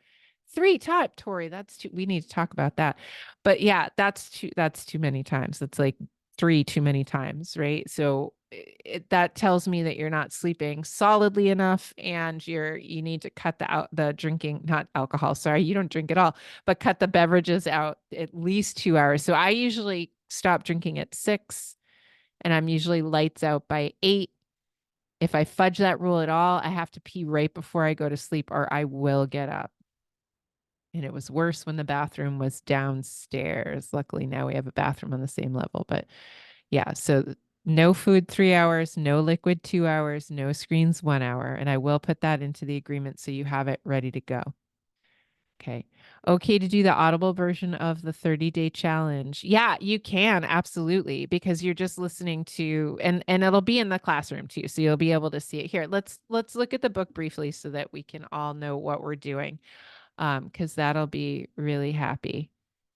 3 times. Tori, that's too, we need to talk about that. But yeah, that's too many times. That's like 3 too many times, right? So that tells me that you're not sleeping solidly enough, and you need to cut the drinking, not alcohol. Sorry, you don't drink at all, but cut the beverages out at least 2 hours. So I usually stop drinking at 6, and I'm usually lights out by 8. If I fudge that rule at all, I have to pee right before I go to sleep, or I will get up. And it was worse when the bathroom was downstairs. Luckily, now we have a bathroom on the same level. But yeah, so no food 3 hours, no liquid 2 hours, no screens 1 hour. And I will put that into the agreement so you have it ready to go. Okay. Okay to do the audible version of the 30-day challenge. Yeah, you can, absolutely, because you're just listening to, and it'll be in the classroom too. So you'll be able to see it here. Let's look at the book briefly so that we can all know what we're doing. Because that'll be really happy.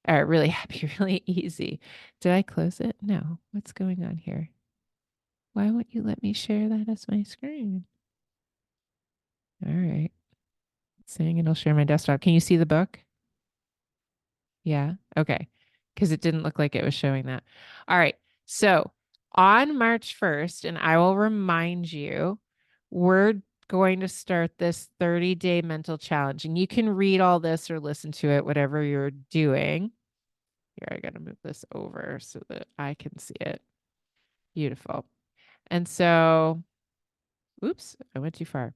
Or really happy, really easy. Did I close it? No. What's going on here? Why won't you let me share that as my screen? All right. It's saying it'll share my desktop. Can you see the book? Yeah. Okay. Because it didn't look like it was showing that. All right. So on March 1st, and I will remind you, we're going to start this 30-day mental challenge. And you can read all this or listen to it, whatever you're doing. Here, I got to move this over so that I can see it. Beautiful. And so, oops, I went too far.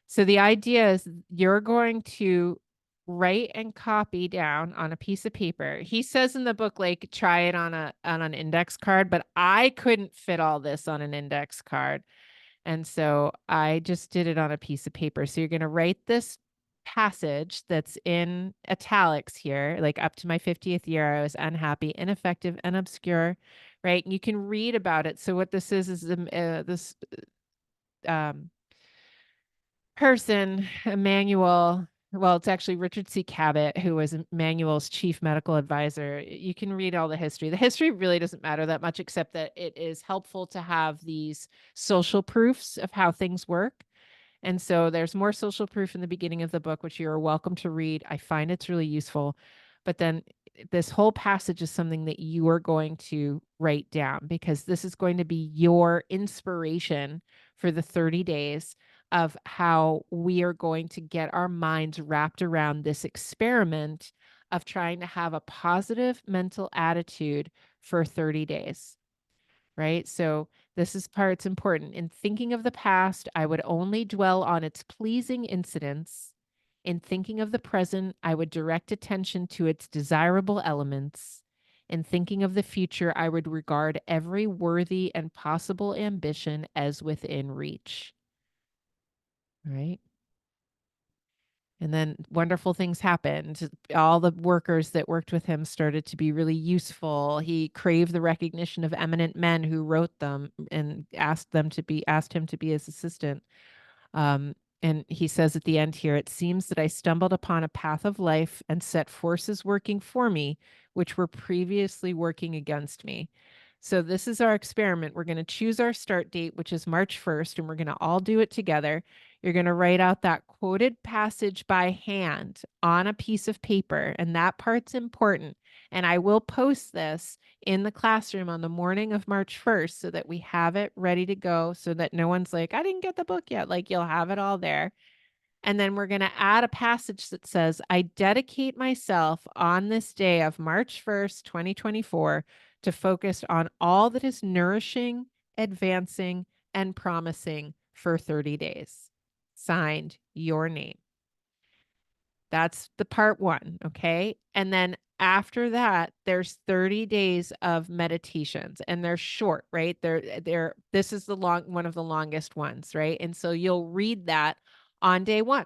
So the idea is you're going to write and copy down on a piece of paper. He says in the book, like, try it on an index card, but I couldn't fit all this on an index card. And so I just did it on a piece of paper. So you're going to write this passage that's in italics here, like, up to my 50th year, I was unhappy, ineffective, and obscure, right? And you can read about it. So what this is this person, Emmanuel, well, it's actually Richard C. Cabot, who was Emmanuel's chief medical advisor. You can read all the history. The history really doesn't matter that much, except that it is helpful to have these social proofs of how things work. And so there's more social proof in the beginning of the book, which you're welcome to read. I find it's really useful. But then this whole passage is something that you are going to write down, because this is going to be your inspiration for the 30 days of how we are going to get our minds wrapped around this experiment of trying to have a positive mental attitude for 30 days. Right? So this is part's important. In thinking of the past, I would only dwell on its pleasing incidents. In thinking of the present, I would direct attention to its desirable elements. In thinking of the future, I would regard every worthy and possible ambition as within reach. Right? And then wonderful things happened. All the workers that worked with him started to be really useful. He craved the recognition of eminent men who wrote them and asked him to be his assistant. And he says at the end here, it seems that I stumbled upon a path of life and set forces working for me, which were previously working against me. So this is our experiment. We're going to choose our start date, which is March 1st, and we're going to all do it together. You're going to write out that quoted passage by hand on a piece of paper, and that part's important. And I will post this in the classroom on the morning of March 1st so that we have it ready to go, so that no one's like, I didn't get the book yet. Like, you'll have it all there. And then we're going to add a passage that says, I dedicate myself on this day of March 1st, 2024, to focus on all that is nourishing, advancing, and promising for 30 days. Signed, your name. That's the part 1, okay? And then after that, there's 30 days of meditations, and they're short, right? This is one of the longest ones, right? And so you'll read that on day 1.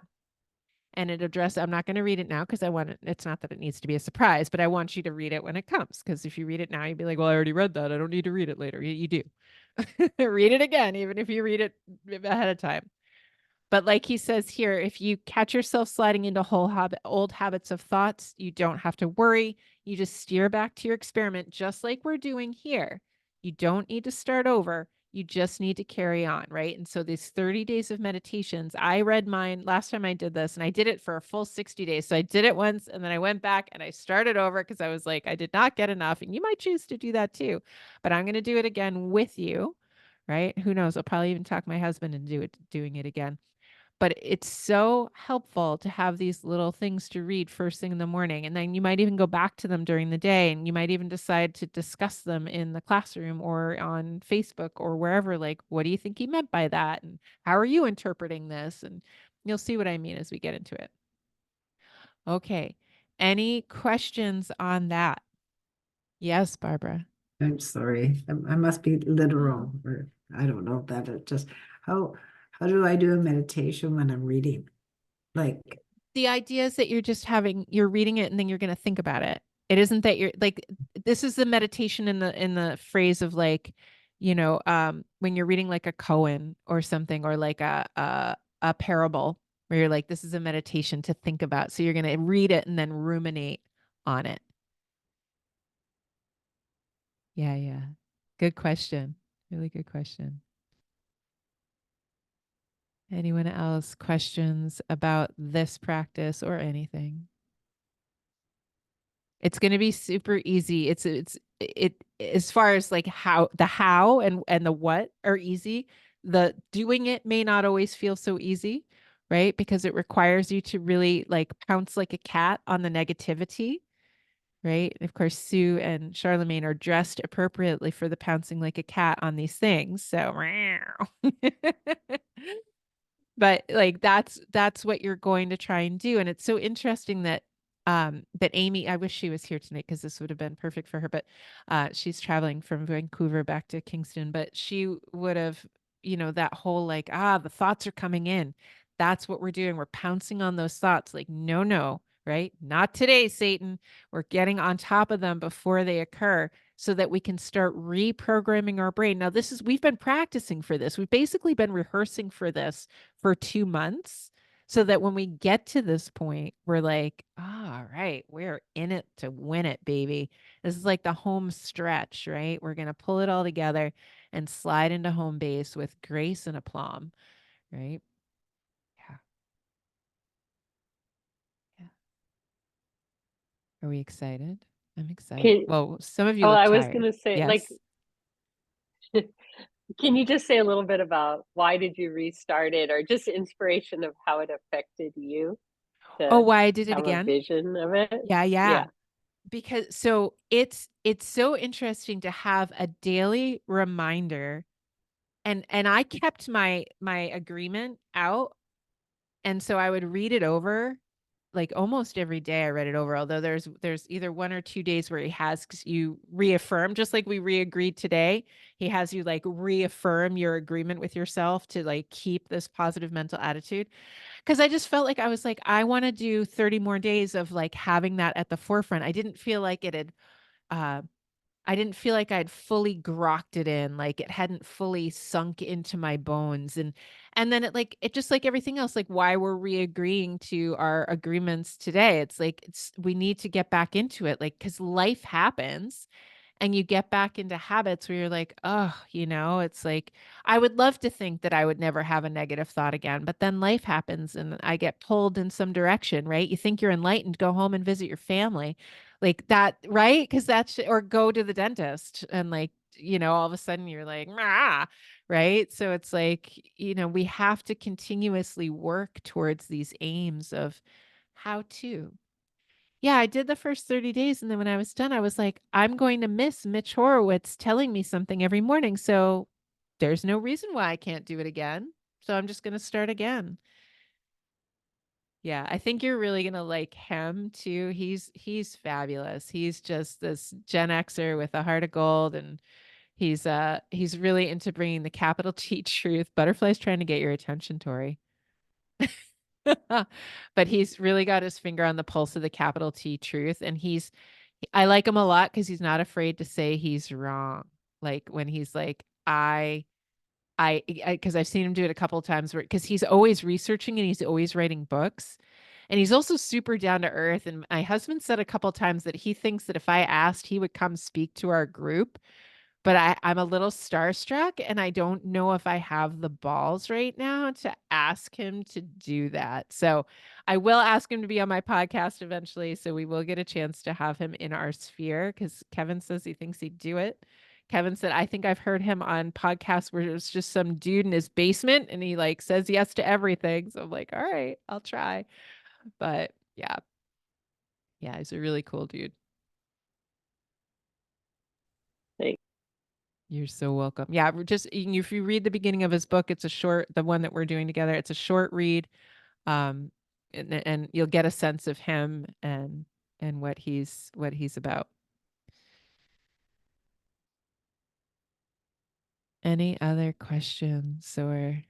And I'm not going to read it now because it's not that it needs to be a surprise, but I want you to read it when it comes. Because if you read it now, you'd be like, well, I already read that. I don't need to read it later. You do. Read it again, even if you read it ahead of time. But like he says here, if you catch yourself sliding into old habits of thoughts, you don't have to worry. You just steer back to your experiment, just like we're doing here. You don't need to start over. You just need to carry on, right? And so these 30 days of meditations, I read mine last time I did this, and I did it for a full 60 days. So I did it once, and then I went back and I started over because I was like, I did not get enough. And you might choose to do that too, but I'm going to do it again with you, right? Who knows? I'll probably even talk my husband into doing it again. But it's so helpful to have these little things to read first thing in the morning. And then you might even go back to them during the day, and you might even decide to discuss them in the classroom or on Facebook or wherever. Like, what do you think he meant by that? And how are you interpreting this? And you'll see what I mean as we get into it. Okay. Any questions on that? Yes, Barbara. I'm sorry. I must be literal, or I don't know that it just how do I do a meditation when I'm reading? Like, The idea is that you're reading it and then you're going to think about it. It isn't that you're like, this is the meditation in the phrase of like, when you're reading like a koan or something, or like a parable, where you're like, this is a meditation to think about. So you're going to read it and then ruminate on it. Yeah, yeah. Good question. Really good question. Anyone else questions about this practice or anything? It's going to be super easy. It's as far as like how and the what are easy. The doing it may not always feel so easy, right? Because it requires you to really like pounce like a cat on the negativity, right? And of course, Sue and Charlemagne are dressed appropriately for the pouncing like a cat on these things. So but like that's what you're going to try and do. And it's so interesting that that Amy, I wish she was here tonight because this would have been perfect for her, but she's traveling from Vancouver back to Kingston. But she would have, that whole like, the thoughts are coming in. That's what we're doing. We're pouncing on those thoughts like, no, right? Not today, Satan. We're getting on top of them before they occur, so that we can start reprogramming our brain. Now, we've been practicing for this. We've basically been rehearsing for this for 2 months, so that when we get to this point, we're like, all right, we're in it to win it, baby. This is like the home stretch, right? We're going to pull it all together and slide into home base with grace and aplomb, right? Yeah. Yeah. Are we excited? I'm excited. Can, Well, some of you oh, look I was tired. going to say, like, Yes. can you just say a little bit about why did you restart it, or just inspiration of how it affected you Oh, to why I did it have a again? vision of it? Yeah, yeah. Yeah. Because so it's so interesting to have a daily reminder, and I kept my agreement out, and so I would read it over like almost every day. I read it over, although there's either 1 or 2 days where he has you reaffirm, just like we re-agreed today. He has you like reaffirm your agreement with yourself to like keep this positive mental attitude. Because I just felt like I was like, I want to do 30 more days of like having that at the forefront. I didn't feel like it had uh I didn't feel like I'd fully grokked it in, like it hadn't fully sunk into my bones. And then it just like everything else, like why we're re-agreeing to our agreements today. It's like we need to get back into it, like because life happens and you get back into habits where you're like, oh, it's like I would love to think that I would never have a negative thought again, but then life happens and I get pulled in some direction, right? You think you're enlightened, go home and visit your family, like that, right? Because or go to the dentist and like, all of a sudden you're like, ah, right? So it's like, we have to continuously work towards these aims of how to. Yeah, I did the first 30 days. And then when I was done, I was like, I'm going to miss Mitch Horowitz telling me something every morning. So there's no reason why I can't do it again. So I'm just going to start again. Yeah, I think you're really going to like him too. He's fabulous. He's just this Gen Xer with a heart of gold, and he's really into bringing the capital T truth. Butterfly's trying to get your attention, Tori. But he's really got his finger on the pulse of the capital T truth. And I like him a lot because he's not afraid to say he's wrong. Like when he's like, because I've seen him do it a couple of times because he's always researching and he's always writing books. And he's also super down to earth. And my husband said a couple of times that he thinks that if I asked, he would come speak to our group, but I'm a little starstruck and I don't know if I have the balls right now to ask him to do that. So I will ask him to be on my podcast eventually. So we will get a chance to have him in our sphere because Kevin says he thinks he'd do it. Kevin said, I think I've heard him on podcasts where it's just some dude in his basement and he like says yes to everything. So I'm like, all right, I'll try. But yeah. Yeah, he's a really cool dude. Thanks. You're so welcome. Yeah, we're just if you read the beginning of his book, it's a short, the one that we're doing together, it's a short read. And you'll get a sense of him and what he's about. Any other questions or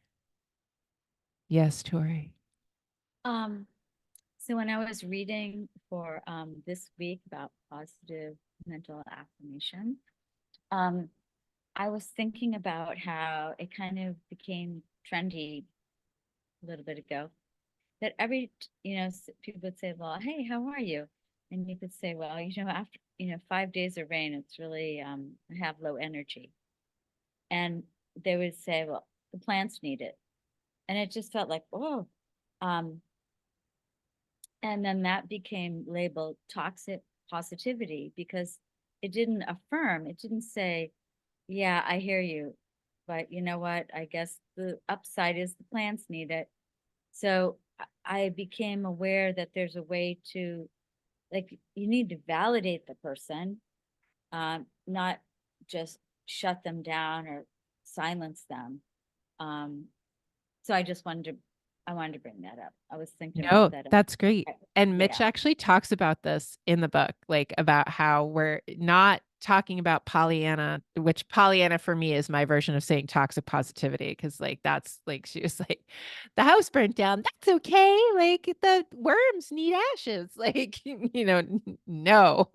yes, Tori? So when I was reading for this week about positive mental affirmation, I was thinking about how it kind of became trendy a little bit ago. That people would say, well, hey, how are you? And you could say, well, after 5 days of rain, it's really I have low energy. And they would say, well, the plants need it. And it just felt like, oh, and then that became labeled toxic positivity because it didn't affirm, it didn't say, yeah, I hear you, but you know what? I guess the upside is the plants need it. So I became aware that there's a way to, like, you need to validate the person, not just shut them down or silence them. So I wanted to bring that up. I was thinking No, about that. that's great. And Mitch Yeah. actually talks about this in the book, like about how we're not talking about Pollyanna, which Pollyanna for me is my version of saying toxic positivity. Cause like, that's like, she was like, the house burnt down. That's okay. Like the worms need ashes. Like, no.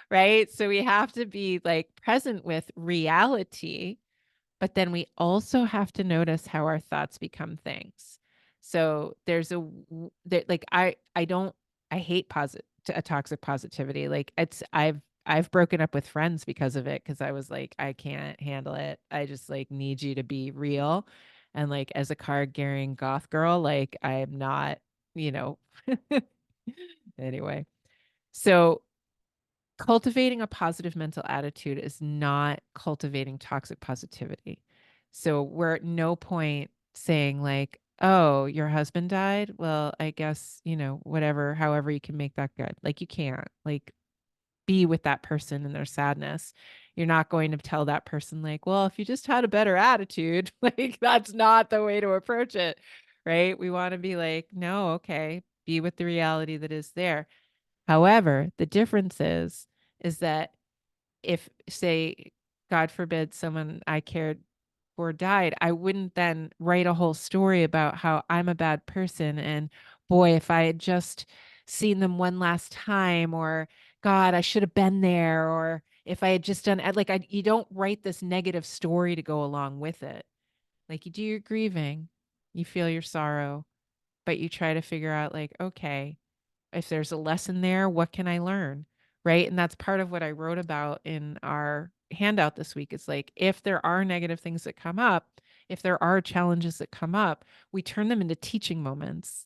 Right. So we have to be like present with reality, but then we also have to notice how our thoughts become things. So there's like I hate a toxic positivity. Like I've broken up with friends because of it, because I was like, I can't handle it. I just like need you to be real. And like as a card carrying goth girl, like I'm not, you know. Anyway. So cultivating a positive mental attitude is not cultivating toxic positivity. So we're at no point saying like, oh, your husband died. Well, I guess, whatever, however you can make that good. Like you can't like be with that person in their sadness. You're not going to tell that person like, well, if you just had a better attitude, like that's not the way to approach it. Right. We want to be like, no, okay, be with the reality that is there. However, the difference is that if, say, God forbid, someone I cared for died, I wouldn't then write a whole story about how I'm a bad person and boy, if I had just seen them one last time, or God, I should have been there, or if I had just done like you don't write this negative story to go along with it. Like you do your grieving, you feel your sorrow, but you try to figure out like, okay, if there's a lesson there, what can I learn? Right. And that's part of what I wrote about in our handout this week. It's like, if there are negative things that come up, if there are challenges that come up, we turn them into teaching moments.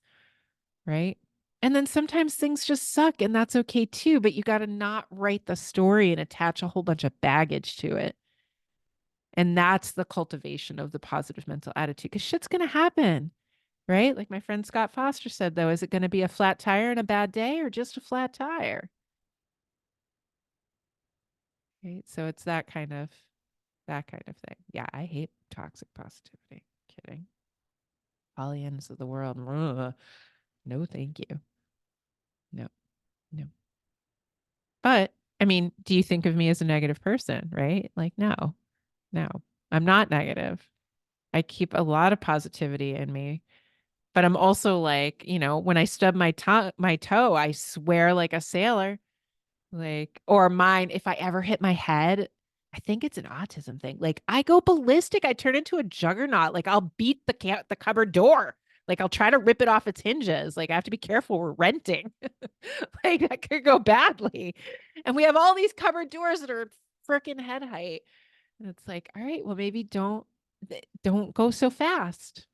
Right. And then sometimes things just suck and that's okay too, but you got to not write the story and attach a whole bunch of baggage to it. And that's the cultivation of the positive mental attitude, because shit's going to happen. Right? Like my friend Scott Foster said, though, is it going to be a flat tire and a bad day or just a flat tire? Right. So it's that kind of thing. Yeah, I hate toxic positivity. Kidding. Pollyannas of the world. Ugh. No, thank you. No, no. But I mean, do you think of me as a negative person? Right? Like, no, I'm not negative. I keep a lot of positivity in me. But I'm also like, when I stub my toe, I swear like a sailor. Like, or mine, if I ever hit my head, I think it's an autism thing. Like, I go ballistic. I turn into a juggernaut. Like, I'll beat the cupboard door. Like, I'll try to rip it off its hinges. Like, I have to be careful. We're renting. Like, that could go badly. And we have all these cupboard doors that are freaking head height. And it's like, all right, well, maybe don't go so fast.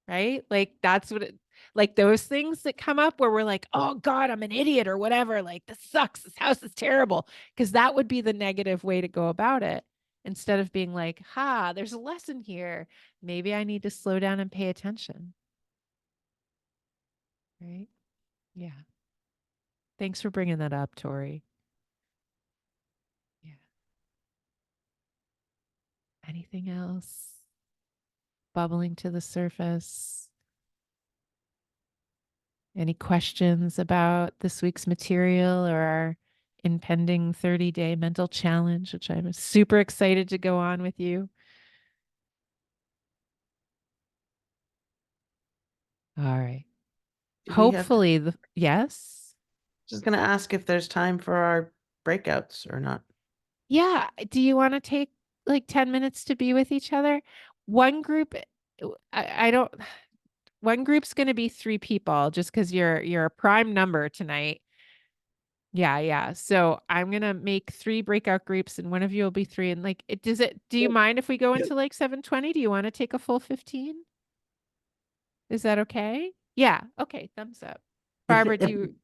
Right? Like that's what it, like those things that come up where we're like, oh God, I'm an idiot or whatever. Like this sucks. This house is terrible. Because that would be the negative way to go about it. Instead of being like, there's a lesson here. Maybe I need to slow down and pay attention. Right? Yeah. Thanks for bringing that up, Tori. Yeah. Anything else bubbling to the surface? Any questions about this week's material or our impending 30-day mental challenge, which I'm super excited to go on with you? All right. Do we have, Hopefully, yes. just gonna ask if there's time for our breakouts or not. Yeah. Do you want to take like 10 minutes to be with each other? One group, I don't, one group's going to be 3 people just because you're a prime number tonight. Yeah. So I'm gonna make 3 breakout groups and one of you will be 3. And like do you mind if we go into like 7:20? Do you want to take a full 15? Is that okay? Yeah. Okay. Thumbs up. Barbara, do you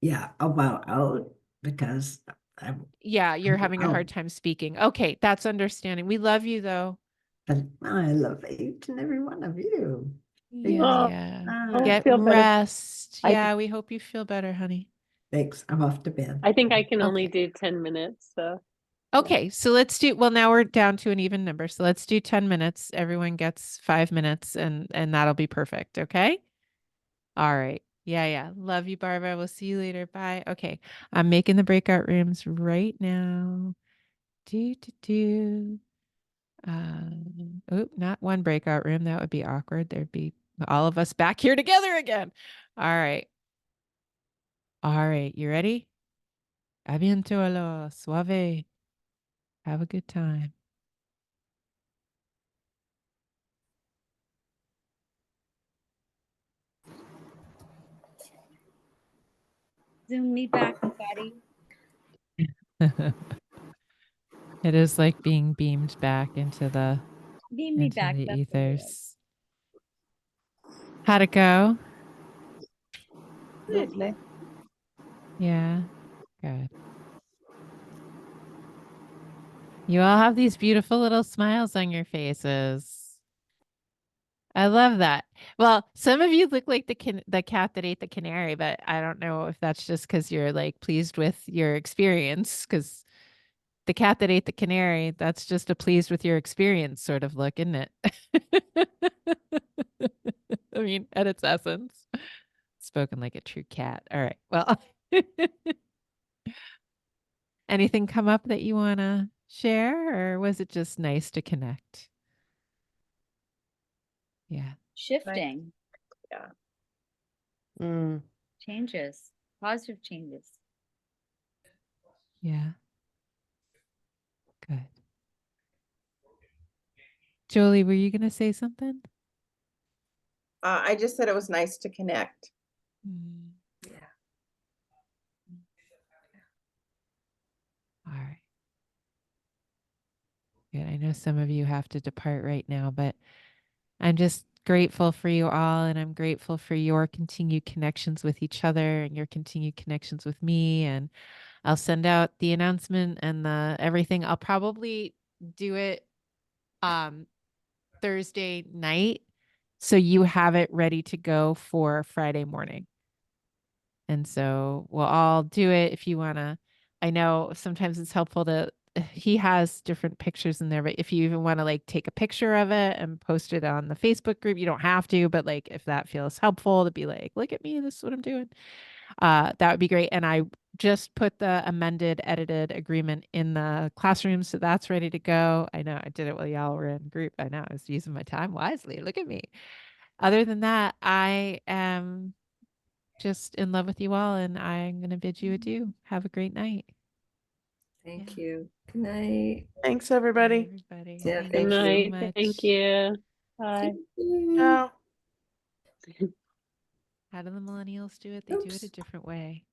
Yeah, I'll bow out because yeah, you're having a I'll- hard time speaking. Okay, that's understanding. We love you though. I love each and every one of you. Yeah. I Get feel better. rest. I- Yeah, we hope you feel better, honey. Thanks. I'm off to bed. I think I can only Okay. do 10 minutes. So Okay, so well, now we're down to an even number. So let's do 10 minutes. Everyone gets 5 minutes and that'll be perfect. Okay. All right. Yeah. Love you, Barbara. We'll see you later. Bye. Okay. I'm making the breakout rooms right now. Do. Not one breakout room. That would be awkward. There'd be all of us back here together again. All right. You ready? Abientolo. Suave. Have a good time. Zoom me back, buddy. It is like being beamed back into the Beam me back. That's what it is. ethers. How'd it go? Lovely. Yeah. Good. You all have these beautiful little smiles on your faces. I love that. Well, some of you look like the cat that ate the canary, but I don't know if that's just because you're like pleased with your experience. Because the cat that ate the canary, that's just a pleased with your experience sort of look, isn't it? I mean, at its essence, spoken like a true cat. All right. Well, anything come up that you want to share, or was it just nice to connect? Yeah. Shifting Mm. changes, positive changes. Yeah. Good. Jolie, were you going to say something? I just said it was nice to connect. Yeah. All right. Good. I know some of you have to depart right now, but I'm just grateful for you all, and I'm grateful for your continued connections with each other and your continued connections with me. And I'll send out the announcement and the everything. I'll probably do it Thursday night so you have it ready to go for Friday morning. And so we'll all do it if you want to. I know sometimes it's helpful to, he has different pictures in there, but if you even want to like take a picture of it and post it on the Facebook group, you don't have to, but like if that feels helpful to be like, look at me, this is what I'm doing. That would be great. And I just put the amended, edited agreement in the classroom. So that's ready to go. I know I did it while y'all were in group. I know I was using my time wisely. Look at me. Other than that, I am just in love with you all, and I'm going to bid you adieu. Have a great night. Thank you. Good night. Thanks, everybody. Everybody. Yeah, Thank good thank you so night. much. Thank you. Bye. Ciao. How do the millennials do it? They do it a Oops. different way.